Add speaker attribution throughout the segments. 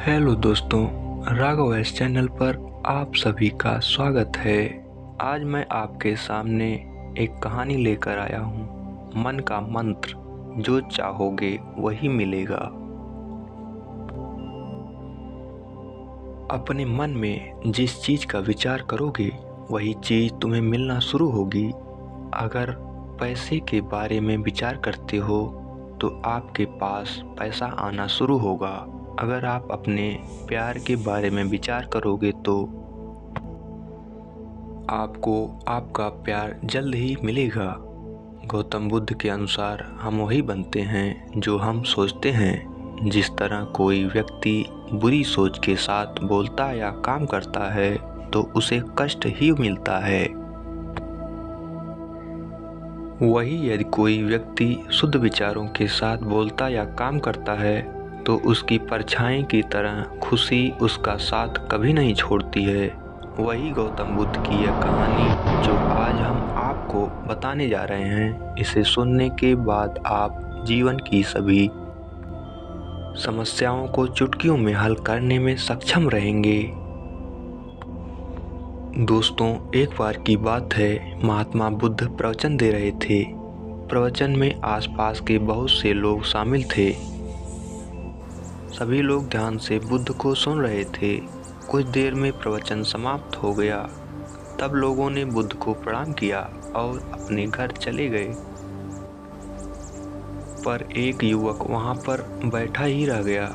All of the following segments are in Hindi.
Speaker 1: हेलो दोस्तों, राघव एस चैनल पर आप सभी का स्वागत है। आज मैं आपके सामने एक कहानी लेकर आया हूँ, मन का मंत्र। जो चाहोगे वही मिलेगा। अपने मन में जिस चीज का विचार करोगे वही चीज तुम्हें मिलना शुरू होगी। अगर पैसे के बारे में विचार करते हो तो आपके पास पैसा आना शुरू होगा। अगर आप अपने प्यार के बारे में विचार करोगे तो आपको आपका प्यार जल्द ही मिलेगा। गौतम बुद्ध के अनुसार हम वही बनते हैं जो हम सोचते हैं। जिस तरह कोई व्यक्ति बुरी सोच के साथ बोलता या काम करता है तो उसे कष्ट ही मिलता है, वही यदि कोई व्यक्ति शुद्ध विचारों के साथ बोलता या काम करता है तो उसकी परछाई की तरह खुशी उसका साथ कभी नहीं छोड़ती है। वही गौतम बुद्ध की यह कहानी जो आज हम आपको बताने जा रहे हैं, इसे सुनने के बाद आप जीवन की सभी समस्याओं को चुटकियों में हल करने में सक्षम रहेंगे। दोस्तों, एक बार की बात है, महात्मा बुद्ध प्रवचन दे रहे थे। प्रवचन में आसपास के बहुत से लोग शामिल थे। सभी लोग ध्यान से बुद्ध को सुन रहे थे। कुछ देर में प्रवचन समाप्त हो गया। तब लोगों ने बुद्ध को प्रणाम किया और अपने घर चले गए। पर एक युवक वहां पर बैठा ही रह गया।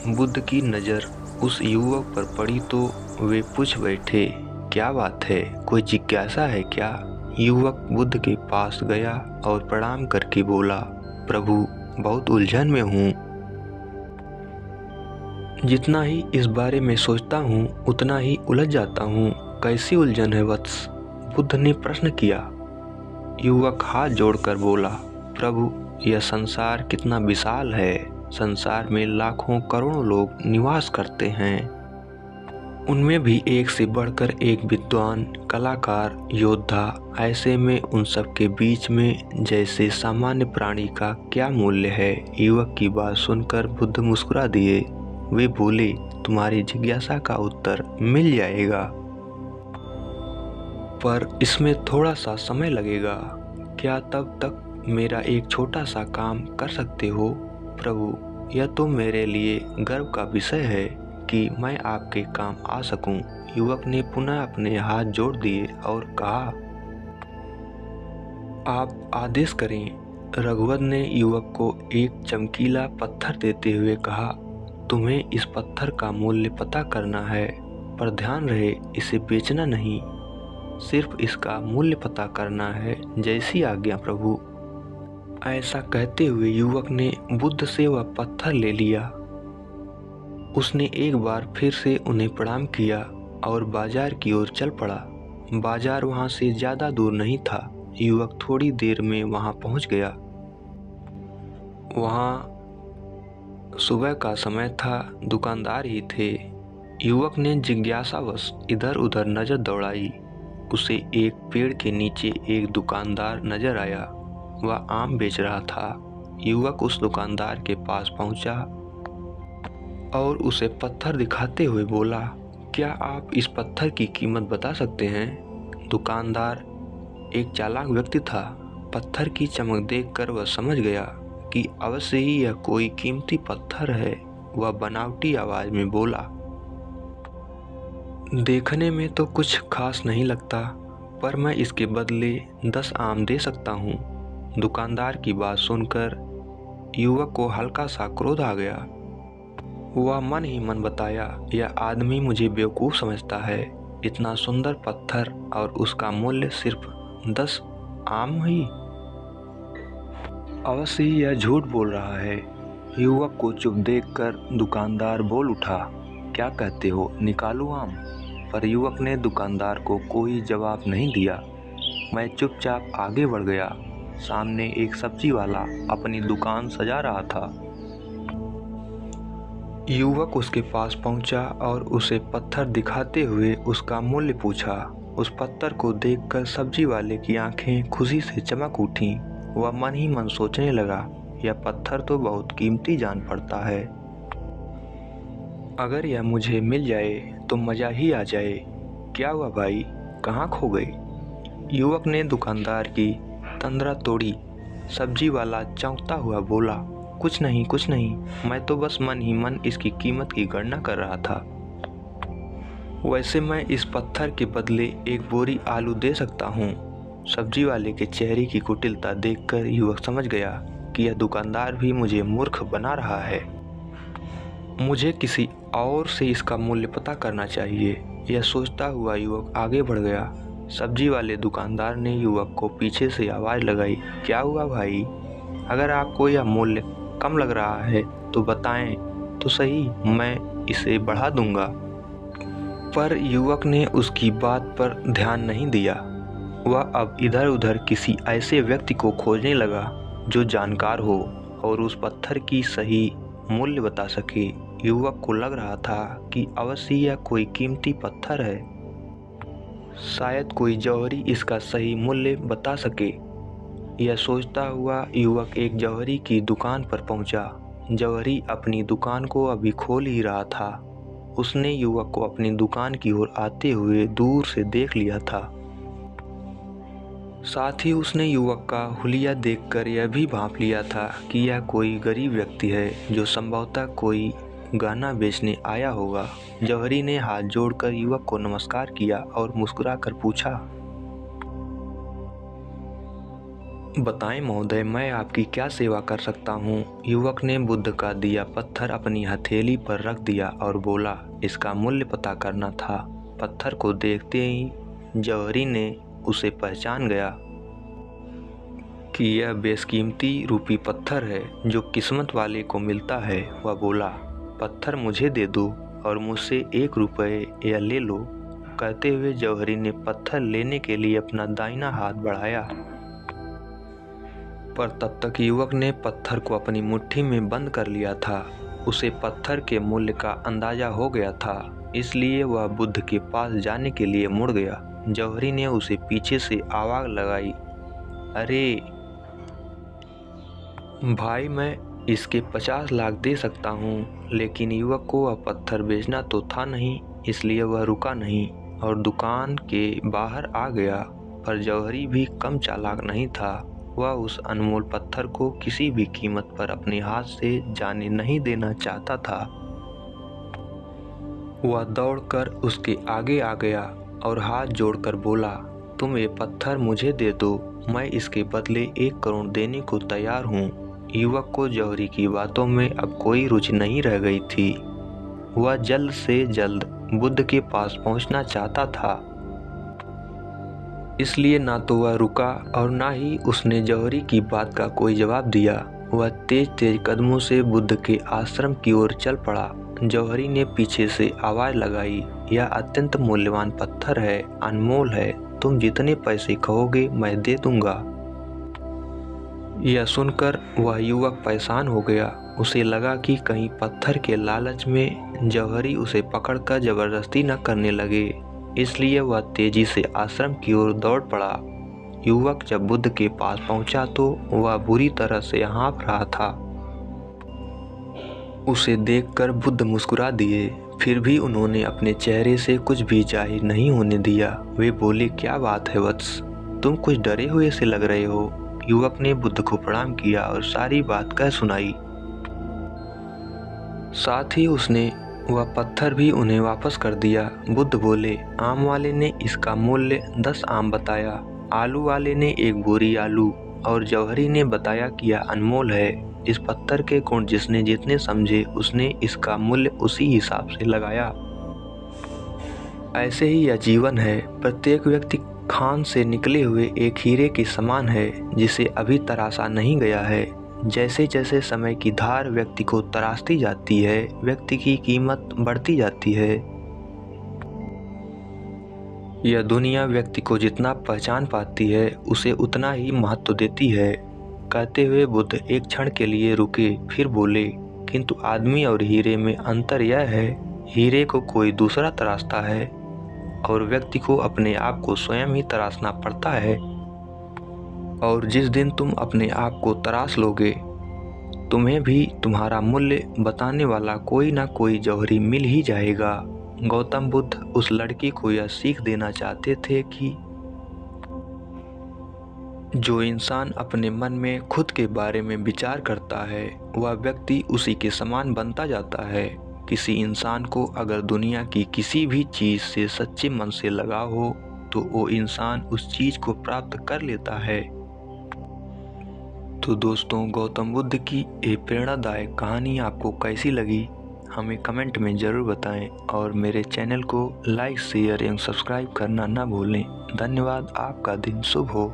Speaker 1: बुद्ध की नज़र उस युवक पर पड़ी तो वे पूछ बैठे, क्या बात है, कोई जिज्ञासा है क्या? युवक बुद्ध के पास गया और प्रणाम करके बोला, प्रभु, बहुत उलझन में हूँ। जितना ही इस बारे में सोचता हूँ उतना ही उलझ जाता हूँ। कैसी उलझन है वत्स? बुद्ध ने प्रश्न किया। युवक हाथ जोड़कर बोला, प्रभु, यह संसार कितना विशाल है। संसार में लाखों करोड़ों लोग निवास करते हैं। उनमें भी एक से बढ़कर एक विद्वान, कलाकार, योद्धा। ऐसे में उन सब के बीच में जैसे सामान्य प्राणी का क्या मूल्य है? युवक की बात सुनकर बुद्ध मुस्कुरा दिए। वे बोले, तुम्हारी जिज्ञासा का उत्तर मिल जाएगा, पर इसमें थोड़ा सा समय लगेगा। क्या तब तक मेरा एक छोटा सा काम कर सकते हो? प्रभु, यह तो मेरे लिए गर्व का विषय है कि मैं आपके काम आ सकूं। युवक ने पुनः अपने हाथ जोड़ दिए और कहा, आप आदेश करें। रघुवर ने युवक को एक चमकीला पत्थर देते हुए कहा, तुम्हें इस पत्थर का मूल्य पता करना है, पर ध्यान रहे इसे बेचना नहीं, सिर्फ इसका मूल्य पता करना है। जैसी आज्ञा प्रभु। ऐसा कहते हुए युवक ने बुद्ध से वह पत्थर ले लिया। उसने एक बार फिर से उन्हें प्रणाम किया और बाजार की ओर चल पड़ा। बाजार वहां से ज्यादा दूर नहीं था। युवक थोड़ी देर में वहां पहुंच गया। वहां सुबह का समय था, दुकानदार ही थे। युवक ने जिज्ञासावश इधर उधर नजर दौड़ाई। उसे एक पेड़ के नीचे एक दुकानदार नजर आया। वह आम बेच रहा था। युवक उस दुकानदार के पास पहुंचा और उसे पत्थर दिखाते हुए बोला, क्या आप इस पत्थर की कीमत बता सकते हैं? दुकानदार एक चालाक व्यक्ति था। पत्थर की चमक देखकर वह समझ गया कि अवश्य ही यह कोई कीमती पत्थर है। वह बनावटी आवाज में बोला, देखने में तो कुछ खास नहीं लगता, पर मैं इसके बदले 10 आम दे सकता हूँ। दुकानदार की बात सुनकर युवक को हल्का सा क्रोध आ गया। वह मन ही मन बताया, यह आदमी मुझे बेवकूफ़ समझता है। इतना सुंदर पत्थर और उसका मूल्य सिर्फ 10 आम ही। अवश्य ही यह झूठ बोल रहा है। युवक को चुप देखकर दुकानदार बोल उठा, क्या कहते हो, निकालूं आम? पर युवक ने दुकानदार को कोई जवाब नहीं दिया। मैं चुपचाप आगे बढ़ गया। सामने एक सब्जी वाला अपनी दुकान सजा रहा था। युवक उसके पास पहुंचा और उसे पत्थर दिखाते हुए उसका मूल्य पूछा। उस पत्थर को देखकर सब्जी वाले की आंखें खुशी से चमक उठीं। वह मन ही मन सोचने लगा, यह पत्थर तो बहुत कीमती जान पड़ता है। अगर यह मुझे मिल जाए तो मज़ा ही आ जाए। क्या हुआ भाई, कहाँ खो गए? युवक ने दुकानदार की तंद्रा तोड़ी। सब्जी वाला चौंकता हुआ बोला, कुछ नहीं कुछ नहीं, मैं तो बस मन ही मन इसकी कीमत की गणना कर रहा था। वैसे मैं इस पत्थर के बदले एक बोरी आलू दे सकता हूँ। सब्जी वाले के चेहरे की कुटिलता देखकर युवक समझ गया कि यह दुकानदार भी मुझे मूर्ख बना रहा है। मुझे किसी और से इसका मूल्य पता करना चाहिए। यह सोचता हुआ युवक आगे बढ़ गया। सब्जी वाले दुकानदार ने युवक को पीछे से आवाज़ लगाई, क्या हुआ भाई? अगर आपको यह मूल्य कम लग रहा है तो बताएं तो सही, मैं इसे बढ़ा दूंगा। पर युवक ने उसकी बात पर ध्यान नहीं दिया। वह अब इधर उधर किसी ऐसे व्यक्ति को खोजने लगा जो जानकार हो और उस पत्थर की सही मूल्य बता सके। युवक को लग रहा था कि अवश्य यह कोई कीमती पत्थर है, शायद कोई जौहरी इसका सही मूल्य बता सके। यह सोचता हुआ युवक एक जौहरी की दुकान पर पहुंचा। जौहरी अपनी दुकान को अभी खोल ही रहा था। उसने युवक को अपनी दुकान की ओर आते हुए दूर से देख लिया था। साथ ही उसने युवक का हुलिया देखकर यह भी भांप लिया था कि यह कोई गरीब व्यक्ति है जो संभवतः कोई गहना बेचने आया होगा। जौहरी ने हाथ जोड़कर युवक को नमस्कार किया और मुस्कुराकर पूछा, बताएं महोदय, मैं आपकी क्या सेवा कर सकता हूँ? युवक ने बुद्ध का दिया पत्थर अपनी हथेली पर रख दिया और बोला, इसका मूल्य पता करना था। पत्थर को देखते ही जौहरी ने उसे पहचान गया कि यह बेशकीमती रूपी पत्थर है जो किस्मत वाले को मिलता है। वह बोला, पत्थर मुझे दे दो और मुझसे 1 रुपये या ले लो। कहते हुए जौहरी ने पत्थर लेने के लिए अपना दाहिना हाथ बढ़ाया, पर तब तक युवक ने पत्थर को अपनी मुट्ठी में बंद कर लिया था। उसे पत्थर के मूल्य का अंदाजा हो गया था, इसलिए वह बुद्ध के पास जाने के लिए मुड़ गया। जौहरी ने उसे पीछे से आवाज़ लगाई, अरे भाई, मैं इसके 50 लाख दे सकता हूँ। लेकिन युवक को वह पत्थर बेचना तो था नहीं, इसलिए वह रुका नहीं और दुकान के बाहर आ गया। पर जौहरी भी कम चालाक नहीं था। वह उस अनमोल पत्थर को किसी भी कीमत पर अपने हाथ से जाने नहीं देना चाहता था। वह दौड़कर उसके आगे आ गया और हाथ जोड़कर बोला, तुम ये पत्थर मुझे दे दो, मैं इसके बदले 1 करोड़ देने को तैयार हूँ। युवक को जौहरी की बातों में अब कोई रुचि नहीं रह गई थी। वह जल्द से जल्द बुद्ध के पास पहुँचना चाहता था, इसलिए ना तो वह रुका और ना ही उसने जौहरी की बात का कोई जवाब दिया। वह तेज तेज कदमों से बुद्ध के आश्रम की ओर चल पड़ा। जौहरी ने पीछे से आवाज़ लगाई, यह अत्यंत मूल्यवान पत्थर है, अनमोल है, तुम जितने पैसे कहोगे मैं दे दूंगा। यह सुनकर वह युवक परेशान हो गया। उसे लगा कि कहीं पत्थर के लालच में जौहरी उसे पकड़कर जबरदस्ती न करने लगे, इसलिए वह तेजी से आश्रम की ओर दौड़ पड़ा। युवक जब बुद्ध के पास पहुंचा तो वह बुरी तरह से हाँफ रहा था। उसे देखकर बुद्ध मुस्कुरा दिए, फिर भी उन्होंने अपने चेहरे से कुछ भी जाहिर नहीं होने दिया। वे बोले, क्या बात है वत्स, तुम कुछ डरे हुए से लग रहे हो। युवक ने बुद्ध को प्रणाम किया और सारी बात कह सुनाई। साथ ही उसने वह पत्थर भी उन्हें वापस कर दिया। बुद्ध बोले, आम वाले ने इसका मूल्य 10 आम बताया, आलू वाले ने 1 बोरी आलू और जौहरी ने बताया कि यह अनमोल है। इस पत्थर के गुण जिसने जितने समझे उसने इसका मूल्य उसी हिसाब से लगाया। ऐसे ही यह जीवन है। प्रत्येक व्यक्ति खान से निकले हुए एक हीरे के समान है जिसे अभी तराशा नहीं गया है। जैसे जैसे समय की धार व्यक्ति को तराशती जाती है, व्यक्ति की कीमत बढ़ती जाती है। यह दुनिया व्यक्ति को जितना पहचान पाती है उसे उतना ही महत्व देती है। कहते हुए बुद्ध एक क्षण के लिए रुके, फिर बोले, किंतु आदमी और हीरे में अंतर यह है, हीरे को कोई दूसरा तराशता है और व्यक्ति को अपने आप को स्वयं ही तराशना पड़ता है। और जिस दिन तुम अपने आप को तराश लोगे तुम्हें भी तुम्हारा मूल्य बताने वाला कोई ना कोई जौहरी मिल ही जाएगा। गौतम बुद्ध उस लड़की को यह सीख देना चाहते थे कि जो इंसान अपने मन में खुद के बारे में विचार करता है वह व्यक्ति उसी के समान बनता जाता है। किसी इंसान को अगर दुनिया की किसी भी चीज़ से सच्चे मन से लगाव हो तो वो इंसान उस चीज़ को प्राप्त कर लेता है। तो दोस्तों, गौतम बुद्ध की ये प्रेरणादायक कहानी आपको कैसी लगी हमें कमेंट में ज़रूर बताएं और मेरे चैनल को लाइक शेयर एवं सब्सक्राइब करना ना भूलें। धन्यवाद। आपका दिन शुभ हो।